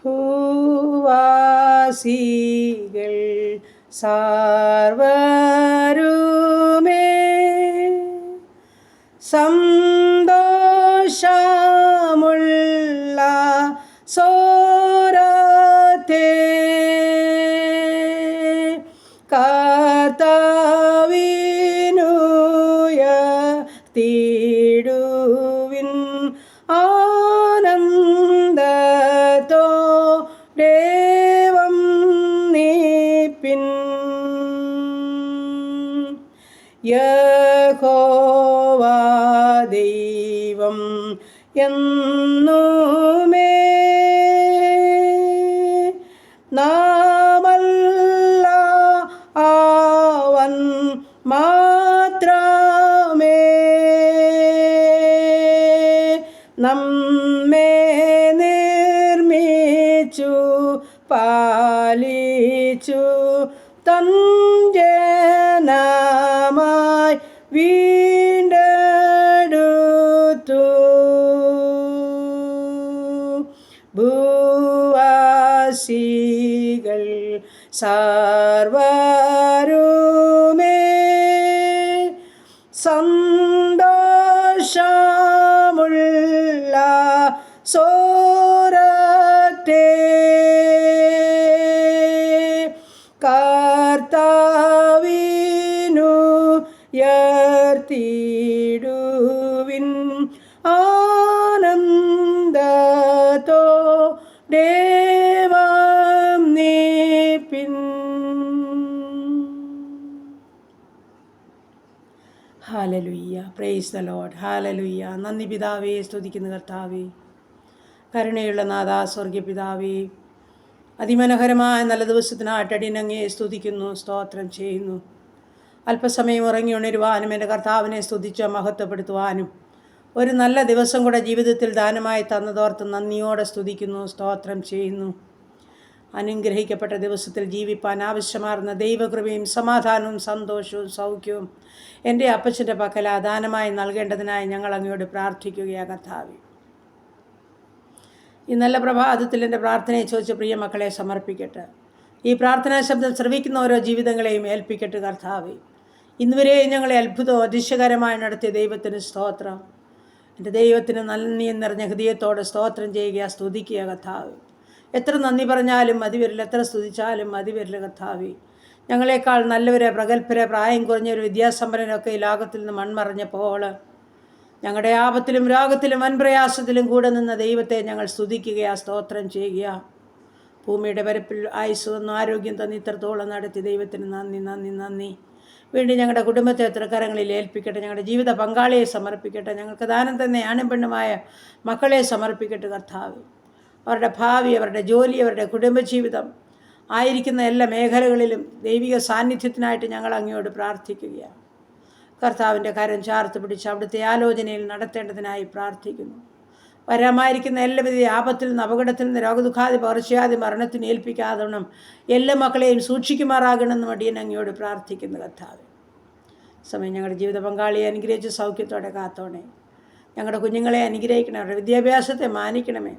ഭൂവാസികൾ സാർവരുമേ സന്തോഷമുള്ള സോരത്തെ കർത്താവിനുയർത്തിടുവിൻ ആനന്ദത്തോ ദേവം നീപ്പിൻ യഹോവ ദൈവം എന്നുമേ നാമല്ല അവൻ മാത്രമേ നമ്മെ നിർമ്മിച്ചു പാലിച്ചു തൻ ജനമായി വീണ്ടെടുത്തു ഭൂവാസികൾ സർവരുമേ സന്തോഷമുള്ള സോരത്തെ കർത്താവിനുയർത്തിടുവിൻ ആനന്ദത്തോ ദേവം നീപ്പിൻ. Hallelujah, praise the Lord. Hallelujah. നന്ദി പിതാവേ, സ്തുതിക്കുന്ന കർത്താവേ, കരുണയുള്ള നാഥാ, സ്വർഗീയ പിതാവേ, അതിമനോഹരമായ നല്ല ദിവസത്തിനായിട്ട് അടിയനങ്ങേ സ്തുതിക്കുന്നു, സ്തോത്രം ചെയ്യുന്നു. അല്പസമയം ഉറങ്ങി ഉണരുവാനും എൻ്റെ കർത്താവിനെ സ്തുതിച്ച് മഹത്വപ്പെടുത്തുവാനും ഒരു നല്ല ദിവസം കൂടെ ജീവിതത്തിൽ ദാനമായി തന്നതോർത്ത് നന്ദിയോടെ സ്തുതിക്കുന്നു, സ്തോത്രം ചെയ്യുന്നു. അനുഗ്രഹിക്കപ്പെട്ട ദിവസത്തിൽ ജീവിപ്പാൻ ആവശ്യമാർന്ന ദൈവകൃപയും സമാധാനവും സന്തോഷവും സൗഖ്യവും എൻ്റെ അപ്പച്ചൻ്റെ പക്കൽ ദാനമായി നൽകേണ്ടതിനായി ഞങ്ങൾ അങ്ങയോട് പ്രാർത്ഥിക്കുകയാണ് കർത്താവേ. ഈ നല്ല പ്രഭാതത്തിൽ എൻ്റെ പ്രാർത്ഥനയെ ചോദിച്ച് പ്രിയ മക്കളെ സമർപ്പിക്കട്ടെ. ഈ പ്രാർത്ഥനാ ശബ്ദം ശ്രവിക്കുന്ന ഓരോ ജീവിതങ്ങളെയും ഏൽപ്പിക്കട്ടെ കർത്താവേ. ഇന്നുവരെയും ഞങ്ങളെ അത്ഭുതവും അതിശയകരമായി നടത്തിയ ദൈവത്തിന് സ്തോത്രം. എൻ്റെ ദൈവത്തിന് നന്ദി നിറഞ്ഞ ഹൃദയത്തോടെ സ്തോത്രം ചെയ്യുക, സ്തുതിക്കുക കർത്താവേ. എത്ര നന്ദി പറഞ്ഞാലും മതി വരില്ല, എത്ര സ്തുതിച്ചാലും മതി വരില്ല കർത്താവേ. ഞങ്ങളെക്കാൾ നല്ലവരെ, പ്രഗത്ഭരെ, പ്രായം കുറഞ്ഞൊരു വിദ്യാസമ്പന്നരൊക്കെ ഈ ലോകത്തിൽ നിന്ന് മൺമറഞ്ഞപ്പോൾ ഞങ്ങളുടെ ആപത്തിലും രോഗത്തിലും വൻപ്രയാസത്തിലും കൂടെ നിന്ന ദൈവത്തെ ഞങ്ങൾ സ്തുതിക്കുകയാണ്, സ്തോത്രം ചെയ്യുക. ഭൂമിയുടെ പരപ്പിൽ ആയുസ്സൊന്നും ആരോഗ്യം തന്നി ഇത്രത്തോളം നടത്തി ദൈവത്തിന് നന്ദി നന്ദി നന്ദി. വീണ്ടും ഞങ്ങളുടെ കുടുംബത്തെ തൃക്കരങ്ങളിൽ ഏൽപ്പിക്കട്ടെ. ഞങ്ങളുടെ ജീവിത പങ്കാളിയെ സമർപ്പിക്കട്ടെ. ഞങ്ങൾക്ക് ദാനം തന്നെ ആണും പെണ്ണുമായ മക്കളെ സമർപ്പിക്കട്ടെ കർത്താവ്. അവരുടെ ഭാവി, അവരുടെ ജോലി, അവരുടെ കുടുംബജീവിതം ആയിരിക്കുന്ന എല്ലാ മേഖലകളിലും ദൈവിക സാന്നിധ്യത്തിനായിട്ട് ഞങ്ങൾ അങ്ങയോട് പ്രാർത്ഥിക്കുകയാണ്. കർത്താവിൻ്റെ കരം ചാർത്ത് പിടിച്ച് അവിടുത്തെ ആലോചനയിൽ നടത്തേണ്ടതിനായി പ്രാർത്ഥിക്കുന്നു. വരാമായിരിക്കുന്ന എല്ലാവിധ ആപത്തിൽ നിന്ന്, അപകടത്തിൽ നിന്ന്, രോഗദുഃഖാതി പകർച്ചയാതി മരണത്തിന് ഏൽപ്പിക്കാതവണ്ണം എല്ലാ മക്കളെയും സൂക്ഷിക്കുമാറാകണമെന്ന് അടിയൻ അങ്ങയോട് പ്രാർത്ഥിക്കുന്നു കർത്താവ്. സമയം ഞങ്ങളുടെ ജീവിത പങ്കാളിയെ അനുഗ്രഹിച്ച് സൗഖ്യത്തോടെ കാത്തോണേ. ഞങ്ങളുടെ കുഞ്ഞുങ്ങളെ അനുഗ്രഹിക്കണേ, അവരുടെ വിദ്യാഭ്യാസത്തെ മാനിക്കണമേ.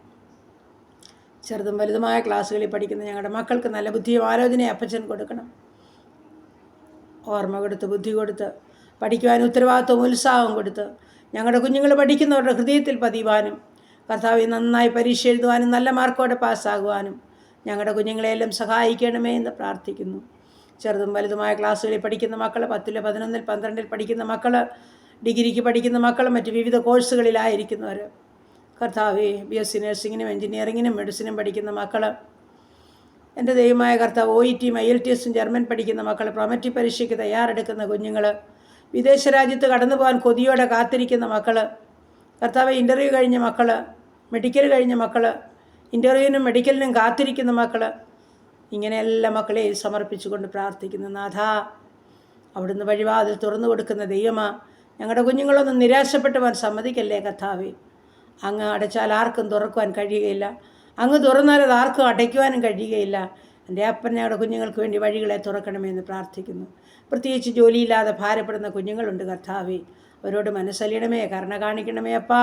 ചെറുതും വലുതുമായ ക്ലാസ്സുകളിൽ പഠിക്കുന്ന ഞങ്ങളുടെ മക്കൾക്ക് നല്ല ബുദ്ധിയും ആലോചനയും അപ്പച്ചൻ കൊടുക്കണം. ഓർമ്മ കൊടുത്ത്, ബുദ്ധി കൊടുത്ത്, പഠിക്കുവാനും ഉത്തരവാദിത്വവും ഉത്സാഹവും കൊടുത്ത് ഞങ്ങളുടെ കുഞ്ഞുങ്ങൾ പഠിക്കുന്നവരുടെ ഹൃദയത്തിൽ പതിയുവാനും കർത്താവ് നന്നായി പരീക്ഷ എഴുതുവാനും നല്ല മാർക്കോടെ പാസ്സാകുവാനും ഞങ്ങളുടെ കുഞ്ഞുങ്ങളെയെല്ലാം സഹായിക്കണമേ എന്ന് പ്രാർത്ഥിക്കുന്നു. ചെറുതും വലുതുമായ ക്ലാസ്സുകളിൽ പഠിക്കുന്ന മക്കൾ, 10, 11, 12 പഠിക്കുന്ന മക്കൾ, ഡിഗ്രിക്ക് പഠിക്കുന്ന മക്കൾ, മറ്റ് വിവിധ കോഴ്സുകളിലായിരിക്കുന്നവർ കർത്താവേ, BSc നഴ്സിങ്ങിനും എൻജിനീയറിങ്ങിനും മെഡിസിനും പഠിക്കുന്ന മക്കൾ, എൻ്റെ ദൈവമായ കർത്താവ് OETയും IELTSഉം ജർമ്മൻ പഠിക്കുന്ന മക്കൾ, പ്രൊമറ്റി പരീക്ഷയ്ക്ക് തയ്യാറെടുക്കുന്ന കുഞ്ഞുങ്ങൾ, വിദേശ രാജ്യത്ത് കടന്നു പോകാൻ കൊതിയോടെ കാത്തിരിക്കുന്ന മക്കൾ, കർത്താവ് ഇൻ്റർവ്യൂ കഴിഞ്ഞ മക്കൾ, മെഡിക്കൽ കഴിഞ്ഞ മക്കൾ, ഇൻ്റർവ്യൂവിനും മെഡിക്കലിനും കാത്തിരിക്കുന്ന മക്കൾ, ഇങ്ങനെ എല്ലാ മക്കളെയും സമർപ്പിച്ചുകൊണ്ട് പ്രാർത്ഥിക്കുന്നു. നാഥാ, അവിടുന്ന് വഴിവാതിൽ തുറന്നു കൊടുക്കുന്ന ദൈവമാ. ഞങ്ങളുടെ കുഞ്ഞുങ്ങളൊന്നും നിരാശപ്പെട്ടുവാൻ സമ്മതിക്കല്ലേ കർത്താവേ. അങ്ങ് അടച്ചാൽ ആർക്കും തുറക്കുവാൻ കഴിയുകയില്ല, അങ്ങ് തുറന്നാൽ അത് ആർക്കും അടയ്ക്കുവാനും കഴിയുകയില്ല. എൻ്റെ അപ്പൻ ഞങ്ങളുടെ കുഞ്ഞുങ്ങൾക്ക് വേണ്ടി വഴികളെ തുറക്കണമെന്ന് പ്രാർത്ഥിക്കുന്നു. പ്രത്യേകിച്ച് ജോലിയില്ലാതെ ഭാരപ്പെടുന്ന കുഞ്ഞുങ്ങളുണ്ട് കർത്താവേ, അവരോട് മനസ്സലിയണമേ, കരുണ കാണിക്കണമേ അപ്പാ.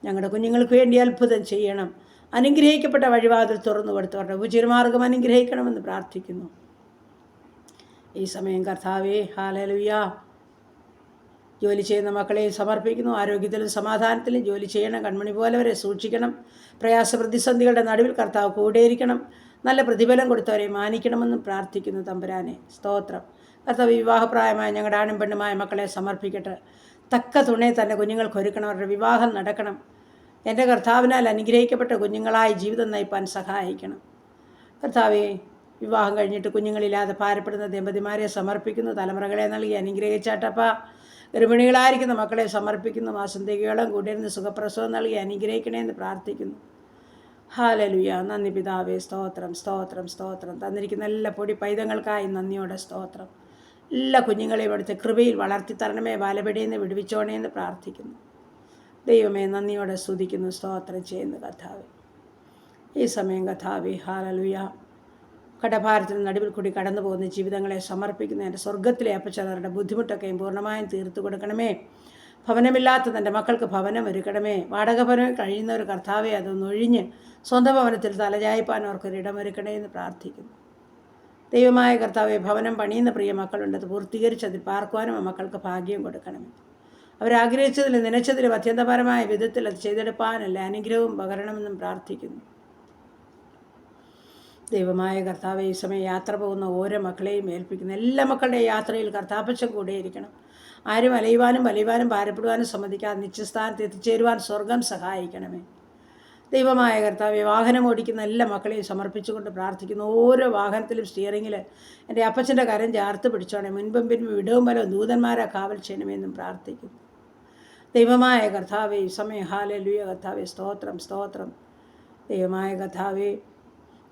ഞങ്ങളുടെ കുഞ്ഞുങ്ങൾക്ക് വേണ്ടി അത്ഭുതം ചെയ്യണം. അനുഗ്രഹിക്കപ്പെട്ട വഴിവാതിൽ തുറന്നു കൊടുത്തവരുടെ ഉപജീവനമാർഗം അനുഗ്രഹിക്കണമെന്ന് പ്രാർത്ഥിക്കുന്നു. ഈ സമയം കർത്താവേ, ഹല്ലേലൂയ, ജോലി ചെയ്യുന്ന മക്കളെ സമർപ്പിക്കുന്നു. ആരോഗ്യത്തിലും സമാധാനത്തിലും ജോലി ചെയ്യണം. കൺമണി പോലെ വരെ സൂക്ഷിക്കണം. പ്രയാസ പ്രതിസന്ധികളുടെ നടുവിൽ കർത്താവ് കൂടെയിരിക്കണം. നല്ല പ്രതിഫലം കൊടുത്തവരെ മാനിക്കണമെന്നും പ്രാർത്ഥിക്കുന്നു. തമ്പുരാനെ സ്തോത്രം. കർത്താവ് വിവാഹപ്രായമായ ഞങ്ങളുടെ ആണും പെണ്ണുമായ മക്കളെ സമർപ്പിക്കട്ടെ. തക്ക തുണയെ തന്നെ കുഞ്ഞുങ്ങൾക്ക് ഒരുക്കണം. അവരുടെ വിവാഹം നടക്കണം. എൻ്റെ കർത്താവിനാൽ അനുഗ്രഹിക്കപ്പെട്ട കുഞ്ഞുങ്ങളായി ജീവിതം നയിപ്പാൻ സഹായിക്കണം. കർത്താവെ, വിവാഹം കഴിഞ്ഞിട്ട് കുഞ്ഞുങ്ങളില്ലാതെ ഭാരപ്പെടുന്ന ദമ്പതിമാരെ സമർപ്പിക്കുന്നു. തലമുറകളെ നൽകി അനുഗ്രഹിച്ചാട്ടപ്പ. ഗർഭിണികളായിരിക്കുന്ന മക്കളെ സമർപ്പിക്കുന്നു. മാസന്തികയോളം കൂടിയിരുന്ന് സുഖപ്രസവം നൽകി അനുഗ്രഹിക്കണമെന്ന് പ്രാർത്ഥിക്കുന്നു. ഹല്ലേലൂയ. നന്ദി പിതാവേ, സ്തോത്രം സ്തോത്രം സ്തോത്രം. തന്നിരിക്കുന്ന എല്ലാ പൊടി പൈതങ്ങൾക്കായി നന്ദിയോടെ സ്തോത്രം. എല്ലാ കുഞ്ഞുങ്ങളെയും എടുത്ത് കൃപയിൽ വളർത്തി തരണമേ. ബാലപടിയെന്ന് വിടുവിച്ചോണേന്ന് പ്രാർത്ഥിക്കുന്നു. ദൈവമേ, നന്ദിയോടെ സ്തുതിക്കുന്നു, സ്തോത്രം ചെയ്യുന്നു കർത്താവേ. ഈ സമയം കർത്താവേ, ഹല്ലേലൂയ, കടഭാരത്തിന് നടുവിൽ കൂടി കടന്നു പോകുന്ന ജീവിതങ്ങളെ സമർപ്പിക്കുന്നു. എൻ്റെ സ്വർഗത്തിലെ അപ്പച്ചനവരുടെ ബുദ്ധിമുട്ടൊക്കെയും പൂർണ്ണമായും തീർത്തു കൊടുക്കണമേ. ഭവനമില്ലാത്ത തൻ്റെ മക്കൾക്ക് ഭവനം ഒരുക്കണമേ. വാടക ഭവനം കഴിയുന്ന ഒരു കർത്താവെ അതൊന്നൊഴിഞ്ഞ് സ്വന്തം ഭവനത്തിൽ തലചായ്പാൻ അവർക്കൊരിടമൊരുക്കണേ എന്ന് പ്രാർത്ഥിക്കുന്നു. ദൈവമായ കർത്താവെ, ഭവനം പണിയുന്ന പ്രിയ മക്കളുണ്ട്. അത് പൂർത്തീകരിച്ച് അതിൽ പാർക്കുവാനും ആ മക്കൾക്ക് ഭാഗ്യം കൊടുക്കണമേ. അവരാഗ്രഹിച്ചതിലും നനച്ചതിലും അത്യന്തപരമായ വിധത്തിൽ അത് ചെയ്തെടുപ്പാനല്ല അനുഗ്രഹവും പകരണമെന്നും പ്രാർത്ഥിക്കുന്നു. ദൈവമായ കർത്താവെ, ഈ സമയം യാത്ര പോകുന്ന ഓരോ മക്കളെയും ഏൽപ്പിക്കുന്നു. എല്ലാ മക്കളുടെ യാത്രയിൽ കർത്താപ്പച്ചൻ കൂടെയിരിക്കണം. ആരും അലയുവാനും ഭാരപ്പെടുവാനും സമ്മതിക്കാതെ നിശ്ചസ്ഥാനത്ത് എത്തിച്ചേരുവാൻ സ്വർഗം സഹായിക്കണമേ. ദൈവമായ കർത്താവെ, വാഹനം ഓടിക്കുന്ന എല്ലാ മക്കളെയും സമർപ്പിച്ചുകൊണ്ട് പ്രാർത്ഥിക്കുന്നു. ഓരോ വാഹനത്തിലും സ്റ്റിയറിങ്ങിൽ എൻ്റെ അപ്പച്ചൻ്റെ കരം ചേർത്ത് പിടിച്ചോണേ. മുൻപും പിൻപും ഇടവും വലവും ദൂതന്മാരെ കാവൽ ചെയ്യണമെന്നും പ്രാർത്ഥിക്കുന്നു. ദൈവമായ കർത്താവെ, ഈ സമയം ഹല്ലേലൂയ കർത്താവെ, സ്തോത്രം സ്തോത്രം. ദൈവമായ കർത്താവെ,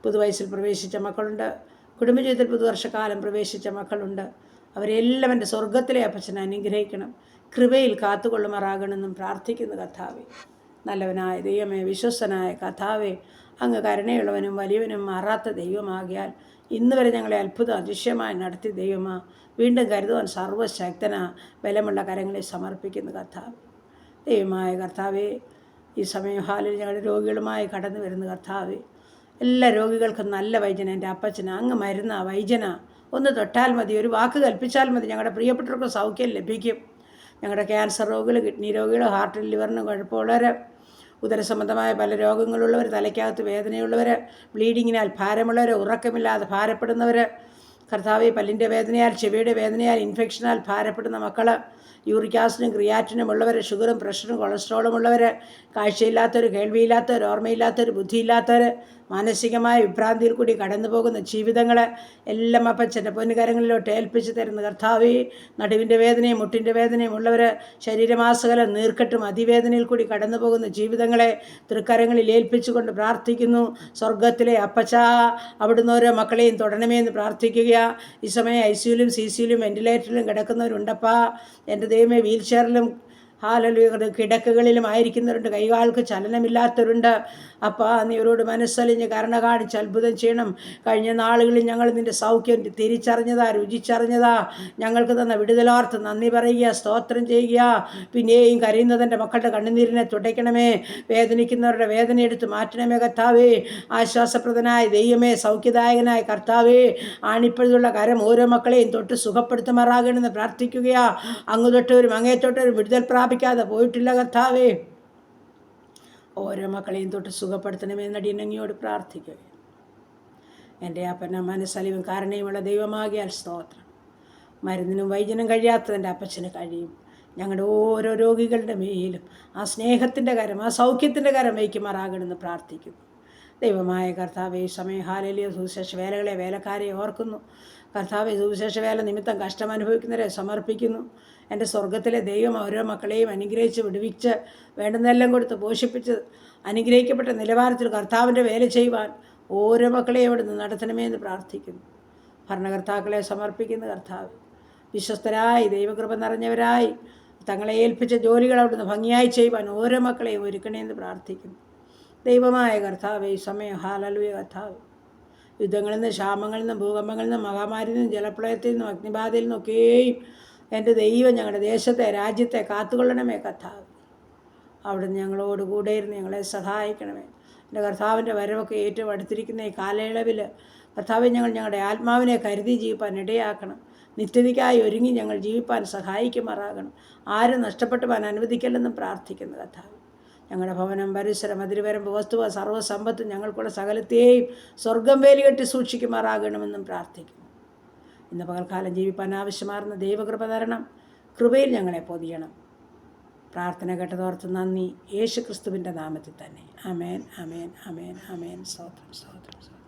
പുതുവയസ്സിൽ പ്രവേശിച്ച മക്കളുണ്ട്. കുടുംബജീവിതത്തിൽ പുതുവർഷക്കാലം പ്രവേശിച്ച മക്കളുണ്ട്. അവരെല്ലാം എൻ്റെ സ്വർഗത്തിലെ അപ്പച്ചനെ അനുഗ്രഹിക്കണം. കൃപയിൽ കാത്തുകൊള്ളുമാറാകണമെന്നും പ്രാർത്ഥിക്കുന്നു കർത്താവെ. നല്ലവനായ ദൈവമേ, വിശ്വസ്തനായ കർത്താവെ, അങ്ങ് കരുണയുള്ളവനും വലിയവനും മാറാത്ത ദൈവമാകിയാൽ ഇന്ന് വരെ ഞങ്ങളെ അത്ഭുതം അതിശയമായി നടത്തി ദൈവമാ. വീണ്ടും കരുതുവാൻ സർവ്വശക്തനാ ബലമുള്ള കരങ്ങളെ സമർപ്പിക്കുന്നു കർത്താവ്. ദൈവമായ കർത്താവെ, ഈ സമയം ഹാലിൽ ഞങ്ങളുടെ രോഗികളുമായി കടന്നു വരുന്ന കർത്താവെ, എല്ലാ രോഗികൾക്കും നല്ല വൈദ്യന എൻ്റെ അപ്പച്ചന. അങ്ങ് മരുന്ന വൈദ്യന. ഒന്ന് തൊട്ടാൽ മതി, ഒരു വാക്ക് കൽപ്പിച്ചാൽ മതി, ഞങ്ങളുടെ പ്രിയപ്പെട്ടവർക്ക് സൗഖ്യം ലഭിക്കും. ഞങ്ങളുടെ ക്യാൻസർ രോഗികൾ, കിഡ്നി രോഗികൾ, ഹാർട്ടിൽ ലിവറിന് കുഴപ്പമുള്ളവർ, ഉദരസംബന്ധമായ പല രോഗങ്ങളുള്ളവർ, തലയ്ക്കകത്ത് വേദനയുള്ളവർ, ബ്ലീഡിങ്ങിനാൽ ഭാരമുള്ളവർ, ഉറക്കമില്ലാതെ ഭാരപ്പെടുന്നവർ, കർത്താവെ, പല്ലിൻ്റെ വേദനയാൽ, ചെവിയുടെ വേദനയാൽ, ഇൻഫെക്ഷനാൽ ഭാരപ്പെടുന്ന മക്കൾ, യൂറിക് ആസിഡും ക്രിയാറ്റിനും ഉള്ളവർ, ഷുഗറും പ്രഷറും കൊളസ്ട്രോളും ഉള്ളവർ, കാഴ്ചയില്ലാത്തവർ, കേൾവിയില്ലാത്തവർ, ഓർമ്മയില്ലാത്തവർ, ബുദ്ധിയില്ലാത്തവർ, മാനസികമായ വിഭ്രാന്തിയിൽ കൂടി കടന്നു പോകുന്ന ജീവിതങ്ങൾ എല്ലാം അപ്പച്ചൻ്റെ പൊന്നുകരങ്ങളിലോട്ട് ഏൽപ്പിച്ച് തരുന്ന കർത്താവേ, നടുവിൻ്റെ വേദനയും മുട്ടിൻ്റെ വേദനയും ഉള്ളവർ, ശരീരമാസകലം നീർക്കെട്ടും അതിവേദനയിൽ കൂടി കടന്നു പോകുന്ന ജീവിതങ്ങളെ തൃക്കരങ്ങളിൽ ഏൽപ്പിച്ചുകൊണ്ട് പ്രാർത്ഥിക്കുന്നു. സ്വർഗത്തിലെ അപ്പച്ച, അവിടുന്ന് ഓരോ മക്കളെയും തൊടണമേ എന്ന് പ്രാർത്ഥിക്കുക. ഈ സമയം ICUലും CCUലും വെന്റിലേറ്ററിലും കിടക്കുന്നവരുണ്ടപ്പാ. എൻ്റെ ദൈവമേ, വീൽ ചെയറിലും കിടക്കുകളിലും ആയിരിക്കുന്നവരുണ്ട്. കൈകാൽക്ക് ചലനമില്ലാത്തവരുണ്ട്. അപ്പാ, നീ അവരോട് മനസ്സലിഞ്ഞ് കരുണ കാണിച്ച് അത്ഭുതം ചെയ്യണം. കഴിഞ്ഞ നാളുകളിൽ ഞങ്ങൾ നിൻ്റെ സൗഖ്യം തിരിച്ചറിഞ്ഞതാ, രുചിച്ചറിഞ്ഞതാ. ഞങ്ങൾക്ക് തന്ന വിടുതലാർത്ത് നന്ദി പറയുക, സ്തോത്രം ചെയ്യുക. പിന്നെയും കരയുന്നതിൻ്റെ മക്കളുടെ കണ്ണുനീരിനെ തുടയ്ക്കണമേ. വേദനിക്കുന്നവരുടെ വേദന എടുത്ത് മാറ്റണമേ കർത്താവേ. ആശ്വാസപ്രദനായ ദൈവമേ, സൗഖ്യദായകനായ കർത്താവേ, ആണിപ്പഴുതുള്ള കരം ഓരോ മക്കളെയും തൊട്ട് സുഖപ്പെടുത്തുമാറാകണമെന്ന് പ്രാർത്ഥിക്കുകയാ. അങ്ങ് തൊട്ടവരും അങ്ങേ തൊട്ടവരും വിടുതൽ പ്രാപിക്കാതെ പോയിട്ടില്ല കർത്താവേ. ഓരോ മക്കളെയും തൊട്ട് സുഖപ്പെടുത്തണമെന്ന് അടിയനങ്ങിയോട് പ്രാർത്ഥിക്കുക. എൻ്റെ അപ്പന മനസ്സലിവും കാരണയുമുള്ള ദൈവമാകിയാൽ സ്തോത്രം. മരുന്നിനും വൈദ്യനും കഴിയാത്തതിൻ്റെ അപ്പച്ചന് കഴിയും. ഞങ്ങളുടെ ഓരോ രോഗികളുടെ മേലും ആ സ്നേഹത്തിൻ്റെ കരം, ആ സൗഖ്യത്തിൻ്റെ കരം വയ്ക്കുമാറാകണമെന്ന് പ്രാർത്ഥിക്കുന്നു. ദൈവമായ കർത്താവെ, സമയം ഹാലലിയ സുവിശേഷ വേലകളെ, വേലക്കാരെ ഓർക്കുന്നു കർത്താവെ. സുവിശേഷ വേല നിമിത്തം കഷ്ടം അനുഭവിക്കുന്നവരെ സമർപ്പിക്കുന്നു. എൻ്റെ സ്വർഗത്തിലെ ദൈവം ഓരോ മക്കളെയും അനുഗ്രഹിച്ച് വിടുവിച്ച് വേണ്ടുന്നതെല്ലാം കൊടുത്ത് പോഷിപ്പിച്ച് അനുഗ്രഹിക്കപ്പെട്ട നിലവാരത്തിൽ കർത്താവിൻ്റെ വേല ചെയ്യുവാൻ ഓരോ മക്കളെയും അവിടുന്ന് നടത്തണമേ എന്ന് പ്രാർത്ഥിക്കുന്നു. ഭരണകർത്താക്കളെ സമർപ്പിക്കുന്ന കർത്താവ്, വിശ്വസ്തരായി ദൈവകൃപ നിറഞ്ഞവരായി തങ്ങളെ ഏൽപ്പിച്ച ജോലികൾ അവിടുന്ന് ഭംഗിയായി ചെയ്യുവാൻ ഓരോ മക്കളെയും ഒരുക്കണമെന്ന് പ്രാർത്ഥിക്കുന്നു. ദൈവമായ കർത്താവെ, ഈ സമയം ഹല്ലേലൂയ കർത്താവ്, യുദ്ധങ്ങളിൽ നിന്നും, ക്ഷാമങ്ങളിൽ നിന്നും, ഭൂകമ്പങ്ങളിൽ നിന്നും, മഹാമാരിയിൽ നിന്നും, ജലപ്രളയത്തിൽ നിന്നും, അഗ്നിബാധയിൽ നിന്നൊക്കെയും എൻ്റെ ദൈവം ഞങ്ങളുടെ ദേശത്തെ, രാജ്യത്തെ കാത്തുകൊള്ളണമേ കർത്താവ്. അവിടുന്ന് ഞങ്ങളോട് കൂടെ ഇരുന്ന് ഞങ്ങളെ സഹായിക്കണമേ. എൻ്റെ കർത്താവിൻ്റെ വരവൊക്കെ ഏറ്റവും അടുത്തിരിക്കുന്ന ഈ കാലയളവിൽ കർത്താവെ ഞങ്ങളുടെ ആത്മാവിനെ കരുതി ജീവിപ്പാൻ ഇടയാക്കണം. നിത്യതയ്ക്കായി ഒരുങ്ങി ഞങ്ങൾ ജീവിപ്പാൻ സഹായിക്കുമാറാകണം. ആരും നഷ്ടപ്പെട്ടു പോകാൻ അനുവദിക്കല്ലെന്നും പ്രാർത്ഥിക്കുന്നു കർത്താവ്. ഞങ്ങളുടെ ഭവനം, പരിസരം, അതിരുവരമ്പ്, വസ്തുവ, സർവ്വസമ്പത്തും ഞങ്ങൾക്കുള്ള സകലത്തെയും സ്വർഗം വേലി കെട്ടി സൂക്ഷിക്കുമാറാകണമെന്നും പ്രാർത്ഥിക്കുന്നു. ഇന്ന് പകൽക്കാലം ജീവിപ്പാൻ ആവശ്യമാർന്ന ദൈവകൃപ തരണം. കൃപയിൽ ഞങ്ങളെ പൊതിയണം. പ്രാർത്ഥന കേട്ടതോർത്ത് നന്ദി. യേശു ക്രിസ്തുവിൻ്റെ നാമത്തിൽ തന്നെ. ആമേൻ, ആമേൻ, ആമേൻ, ആമേൻ. സ്തോത്രം, സ്തോത്രം, സ്തോത്രം.